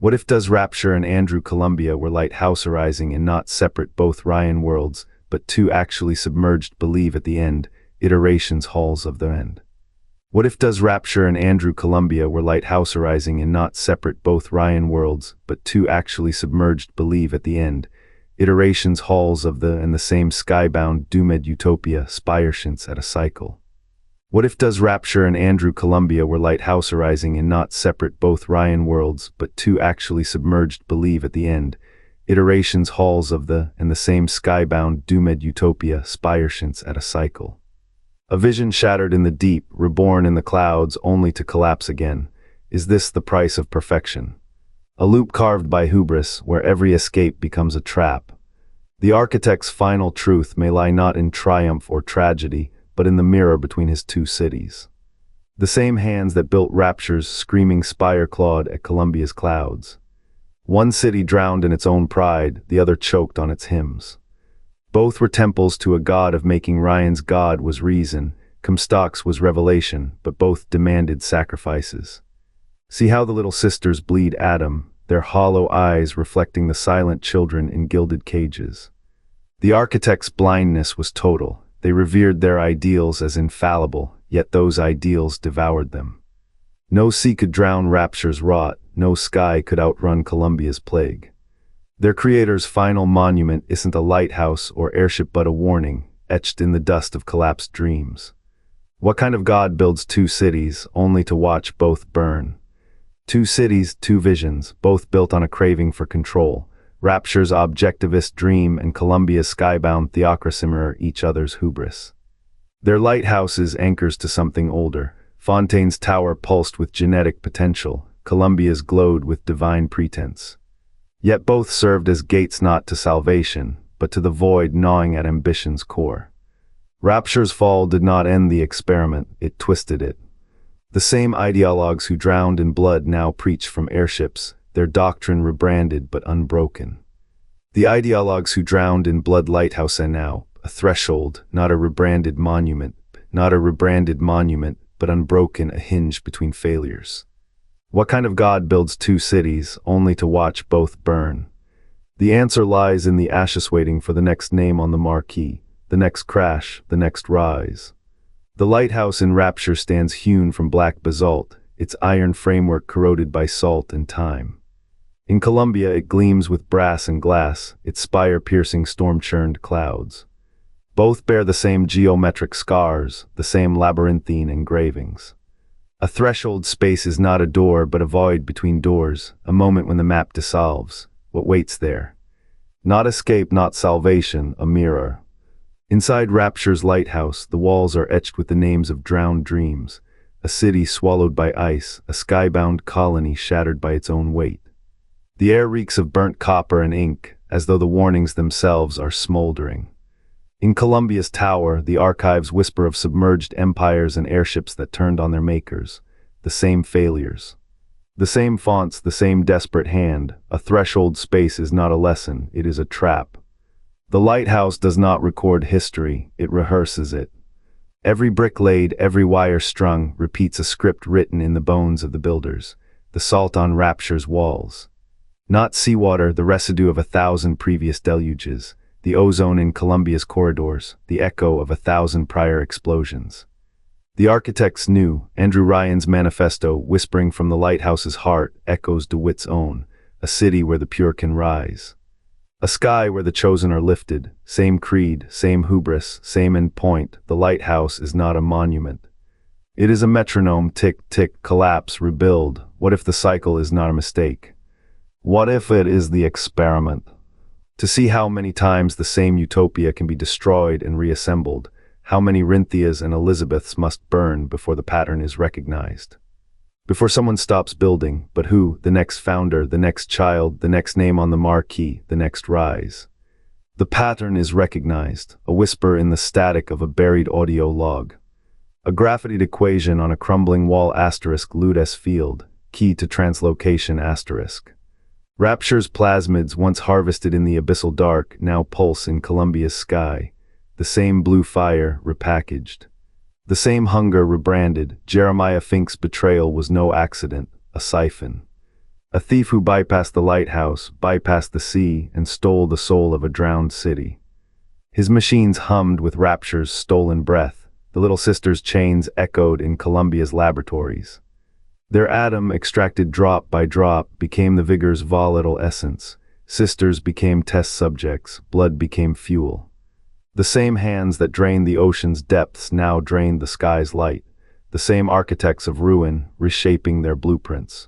What if does Rapture and Columbia were Lighthouse arising in not separate both Ryan worlds, but two actually submerged believe at the end, iterations halls of the end. What if does Rapture and Columbia were Lighthouse arising in not separate both Ryan worlds, but two actually submerged believe at the end, iterations halls of the and the same skybound doomed utopia spireshants at a cycle. What if does Rapture and Columbia were Lighthouse arising in not separate both Ryan worlds, but two actually submerged believe at the end, iterations halls of the and the same skybound doomed utopia spireshants at a cycle. A vision shattered in the deep, reborn in the clouds only to collapse again. Is this the price of perfection? A loop carved by hubris, where every escape becomes a trap. The architect's final truth may lie not in triumph or tragedy, but in the mirror between his two cities. The same hands that built Rapture's screaming spire clawed at Columbia's clouds. One city drowned in its own pride, the other choked on its hymns. Both were temples to a god of making. Ryan's god was reason, Comstock's was revelation, but both demanded sacrifices. See how the little sisters bleed Adam, their hollow eyes reflecting the silent children in gilded cages. The architect's blindness was total. They revered their ideals as infallible, yet those ideals devoured them. No sea could drown Rapture's rot, no sky could outrun Columbia's plague. Their creator's final monument isn't a lighthouse or airship but a warning, etched in the dust of collapsed dreams. What kind of god builds two cities, only to watch both burn? Two cities, two visions, both built on a craving for control. Rapture's objectivist dream and Columbia's skybound theocracy mirror each other's hubris. Their lighthouses anchors to something older. Fontaine's tower pulsed with genetic potential, Columbia's glowed with divine pretense. Yet both served as gates not to salvation, but to the void gnawing at ambition's core. Rapture's fall did not end the experiment, it twisted it. The same ideologues who drowned in blood now preach from airships, their doctrine rebranded but unbroken. The ideologues who drowned in blood lighthouse and now, a threshold, not a rebranded monument, but unbroken, a hinge between failures. What kind of god builds two cities, only to watch both burn? The answer lies in the ashes waiting for the next name on the marquee, the next crash, the next rise. The lighthouse in Rapture stands hewn from black basalt, its iron framework corroded by salt and time. In Columbia it gleams with brass and glass, its spire piercing storm-churned clouds. Both bear the same geometric scars, the same labyrinthine engravings. A threshold space is not a door but a void between doors, a moment when the map dissolves. What waits there? Not escape, not salvation, a mirror. Inside Rapture's lighthouse, the walls are etched with the names of drowned dreams, a city swallowed by ice, a skybound colony shattered by its own weight. The air reeks of burnt copper and ink, as though the warnings themselves are smoldering. In Columbia's tower, the archives whisper of submerged empires and airships that turned on their makers, the same failures. The same fonts, the same desperate hand. A threshold space is not a lesson, it is a trap. The lighthouse does not record history, it rehearses it. Every brick laid, every wire strung, repeats a script written in the bones of the builders, the salt on Rapture's walls. Not seawater, the residue of 1,000 previous deluges, the ozone in Columbia's corridors, the echo of 1,000 prior explosions. The architects knew, Andrew Ryan's manifesto, whispering from the lighthouse's heart, echoes DeWitt's own, a city where the pure can rise. A sky where the chosen are lifted, same creed, same hubris, same end point. The lighthouse is not a monument. It is a metronome, tick, tick, collapse, rebuild. What if the cycle is not a mistake? What if it is the experiment? To see how many times the same utopia can be destroyed and reassembled, how many Rynthias and Elizabeths must burn before the pattern is recognized. Before someone stops building, but who, the next founder, the next child, the next name on the marquee, the next rise. The pattern is recognized, a whisper in the static of a buried audio log. A graphite equation on a crumbling wall asterisk Ludes field, key to translocation asterisk. Rapture's plasmids, once harvested in the abyssal dark, now pulse in Columbia's sky. The same blue fire, repackaged. The same hunger, rebranded. Jeremiah Fink's betrayal was no accident, a siphon. A thief who bypassed the lighthouse, bypassed the sea, and stole the soul of a drowned city. His machines hummed with Rapture's stolen breath. The little sisters' chains echoed in Columbia's laboratories. Their atom, extracted drop by drop, became the vigor's volatile essence. Sisters became test subjects, blood became fuel. The same hands that drained the ocean's depths now drained the sky's light. The same architects of ruin, reshaping their blueprints.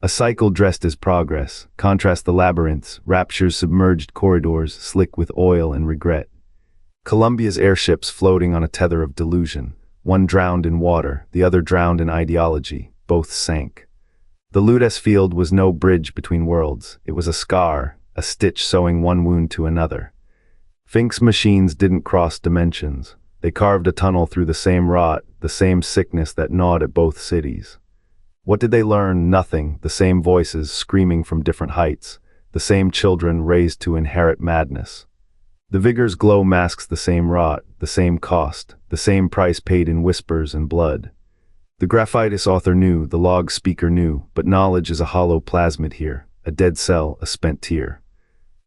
A cycle dressed as progress. Contrast the labyrinths, Rapture's submerged corridors, slick with oil and regret. Columbia's airships floating on a tether of delusion. One drowned in water, the other drowned in ideology. Both sank. The Lighthouse field was no bridge between worlds. It was a scar, a stitch sewing one wound to another. Fink's machines didn't cross dimensions. They carved a tunnel through the same rot, the same sickness that gnawed at both cities. What did they learn? Nothing. The same voices screaming from different heights. The same children raised to inherit madness. The vigor's glow masks the same rot, the same cost, the same price paid in whispers and blood. The graphitous author knew, the log speaker knew, but knowledge is a hollow plasmid here, a dead cell, a spent tear.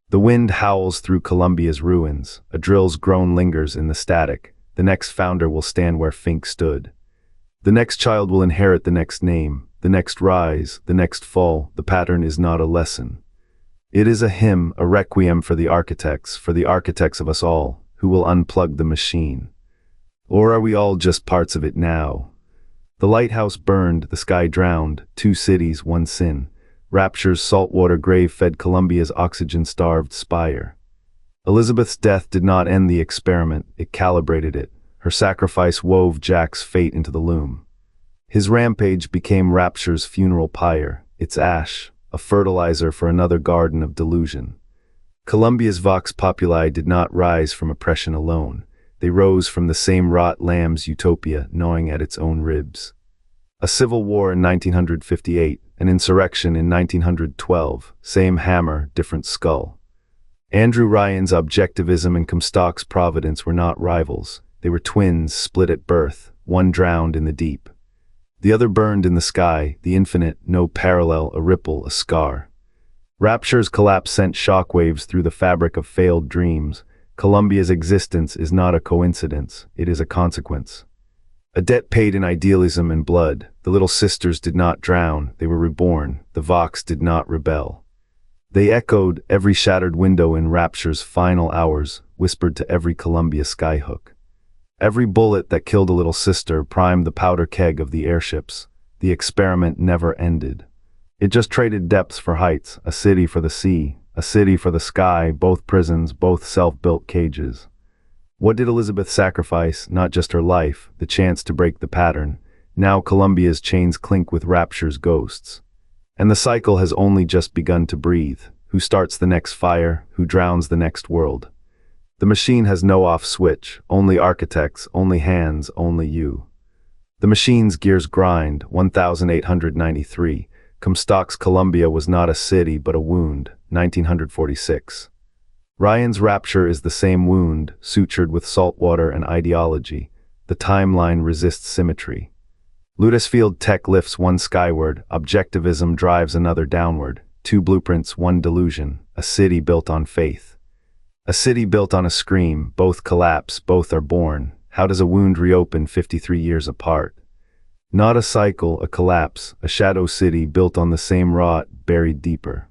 The wind howls through Columbia's ruins, a drill's groan lingers in the static. The next founder will stand where Fink stood. The next child will inherit the next name, the next rise, the next fall. The pattern is not a lesson. It is a hymn, a requiem for the architects of us all, who will unplug the machine. Or are we all just parts of it now? The lighthouse burned, the sky drowned, 2 cities, 1 sin. Rapture's saltwater grave fed Columbia's oxygen-starved spire. Elizabeth's death did not end the experiment, it calibrated it. Her sacrifice wove Jack's fate into the loom. His rampage became Rapture's funeral pyre, its ash, a fertilizer for another garden of delusion. Columbia's vox populi did not rise from oppression alone. They rose from the same rot lamb's utopia gnawing at its own ribs. A civil war in 1958, an insurrection in 1912, same hammer, different skull. Andrew Ryan's objectivism and Comstock's providence were not rivals. They were twins split at birth, one drowned in the deep. The other burned in the sky, the infinite, no parallel, a ripple, a scar. Rapture's collapse sent shockwaves through the fabric of failed dreams. Columbia's existence is not a coincidence, it is a consequence. A debt paid in idealism and blood. The little sisters did not drown, they were reborn. The Vox did not rebel. They echoed every shattered window in Rapture's final hours, whispered to every Columbia skyhook. Every bullet that killed a little sister primed the powder keg of the airships. The experiment never ended. It just traded depths for heights, a city for the sea, a city for the sky, both prisons, both self-built cages. What did Elizabeth sacrifice? Not just her life, the chance to break the pattern. Now Columbia's chains clink with Rapture's ghosts. And the cycle has only just begun to breathe. Who starts the next fire? Who drowns the next world? The machine has no off switch, only architects, only hands, only you. The machine's gears grind, 1893. Comstock's Columbia was not a city but a wound, 1946. Ryan's Rapture is the same wound, sutured with saltwater and ideology. The timeline resists symmetry. Lighthouse tech lifts one skyward, objectivism drives another downward. 2 blueprints, 1 delusion, a city built on faith. A city built on a scream, both collapse, both are born. How does a wound reopen 53 years apart? Not a cycle, a collapse, a shadow city built on the same rot, buried deeper.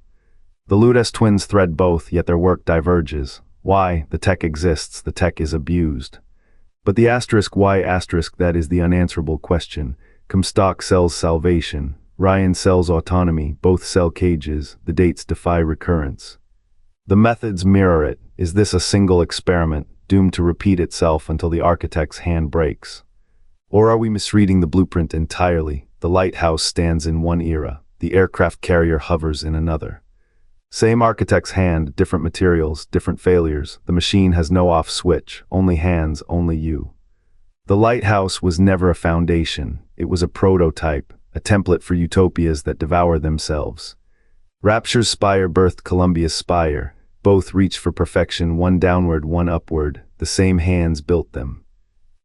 The Lighthouse twins thread both, yet their work diverges. Why? The tech exists, the tech is abused. But the asterisk why asterisk, that is the unanswerable question. Comstock sells salvation, Ryan sells autonomy, both sell cages, the dates defy recurrence. The methods mirror it. Is this a single experiment, doomed to repeat itself until the architect's hand breaks? Or are we misreading the blueprint entirely? The lighthouse stands in one era, the aircraft carrier hovers in another. Same architect's hand, different materials, different failures. The machine has no off switch, only hands, only you. The lighthouse was never a foundation, it was a prototype, a template for utopias that devour themselves. Rapture's spire birthed Columbia's spire. Both reached for perfection, one downward, one upward. The same hands built them.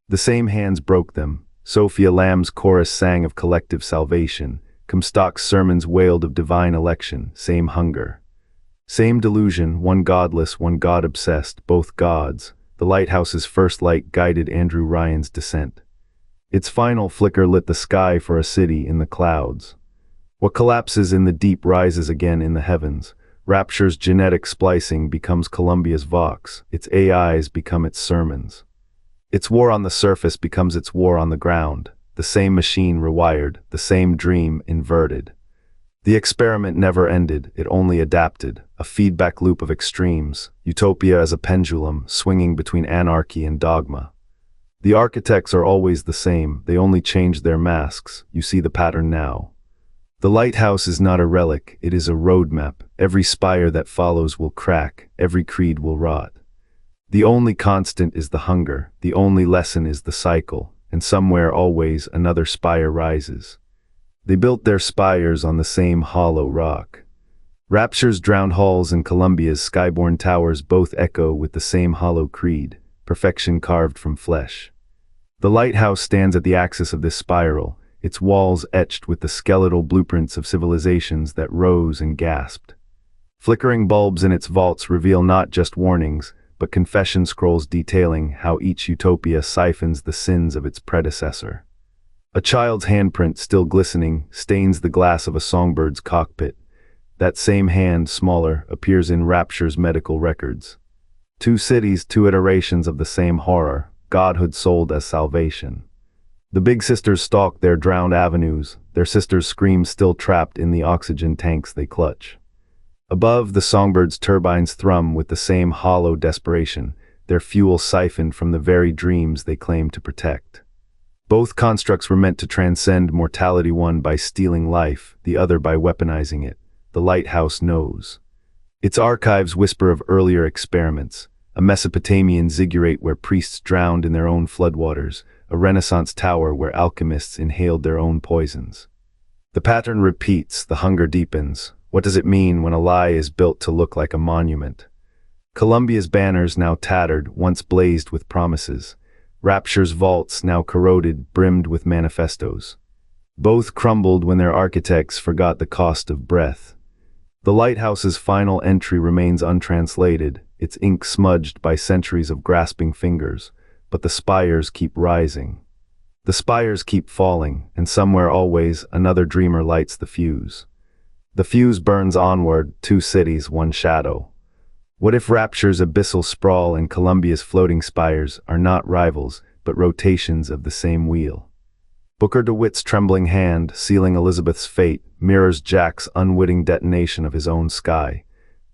The same hands broke them. Sophia Lamb's chorus sang of collective salvation. Comstock's sermons wailed of divine election, same hunger. Same delusion, one godless, one God-obsessed, both gods. The lighthouse's first light guided Andrew Ryan's descent. Its final flicker lit the sky for a city in the clouds. What collapses in the deep rises again in the heavens. Rapture's genetic splicing becomes Columbia's vox. Its AIs become its sermons. Its war on the surface becomes its war on the ground. The same machine rewired, the same dream inverted. The experiment never ended, it only adapted, a feedback loop of extremes, utopia as a pendulum, swinging between anarchy and dogma. The architects are always the same, they only change their masks, you see the pattern now. The lighthouse is not a relic, it is a roadmap. Every spire that follows will crack, every creed will rot. The only constant is the hunger, the only lesson is the cycle, and somewhere always another spire rises. They built their spires on the same hollow rock. Rapture's drowned halls and Columbia's skyborne towers both echo with the same hollow creed, perfection carved from flesh. The lighthouse stands at the axis of this spiral, its walls etched with the skeletal blueprints of civilizations that rose and gasped. Flickering bulbs in its vaults reveal not just warnings, but confession scrolls detailing how each utopia siphons the sins of its predecessor. A child's handprint, still glistening, stains the glass of a Songbird's cockpit. That same hand, smaller, appears in Rapture's medical records. Two cities, two iterations of the same horror, godhood sold as salvation. The big sisters stalk their drowned avenues, their sisters' screams still trapped in the oxygen tanks they clutch. Above, the Songbirds' turbines thrum with the same hollow desperation, their fuel siphoned from the very dreams they claim to protect. Both constructs were meant to transcend mortality, one by stealing life, the other by weaponizing it. The lighthouse knows. Its archives whisper of earlier experiments, a Mesopotamian ziggurat where priests drowned in their own floodwaters, a Renaissance tower where alchemists inhaled their own poisons. The pattern repeats, the hunger deepens. What does it mean when a lie is built to look like a monument? Columbia's banners now tattered, once blazed with promises. Rapture's vaults now corroded, brimmed with manifestos. Both crumbled when their architects forgot the cost of breath. The lighthouse's final entry remains untranslated, its ink smudged by centuries of grasping fingers, but the spires keep rising. The spires keep falling, and somewhere always another dreamer lights the fuse. The fuse burns onward, two cities, one shadow. What if Rapture's abyssal sprawl and Columbia's floating spires are not rivals, but rotations of the same wheel? Booker DeWitt's trembling hand, sealing Elizabeth's fate, mirrors Jack's unwitting detonation of his own sky.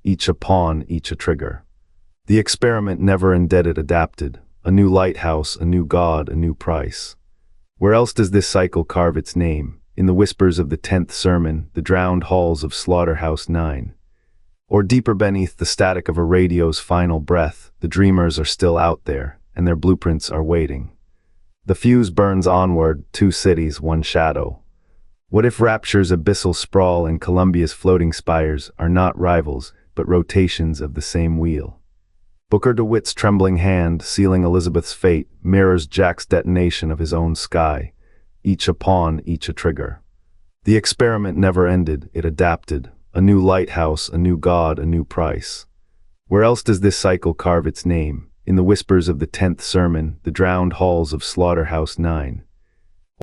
Each a pawn, each a trigger. The experiment never ended, it adapted. A new lighthouse, a new god, a new price. Where else does this cycle carve its name? In the whispers of the 10th sermon, the drowned halls of Slaughterhouse 9. Or deeper beneath the static of a radio's final breath, the dreamers are still out there, and their blueprints are waiting. The fuse burns onward, two cities, one shadow. What if Rapture's abyssal sprawl and Columbia's floating spires are not rivals, but rotations of the same wheel? Booker DeWitt's trembling hand, sealing Elizabeth's fate, mirrors Jack's detonation of his own sky. Each a pawn, each a trigger. The experiment never ended, it adapted. A new lighthouse, a new god, a new price. Where else does this cycle carve its name? In the whispers of the 10th sermon, the drowned halls of Slaughterhouse 9.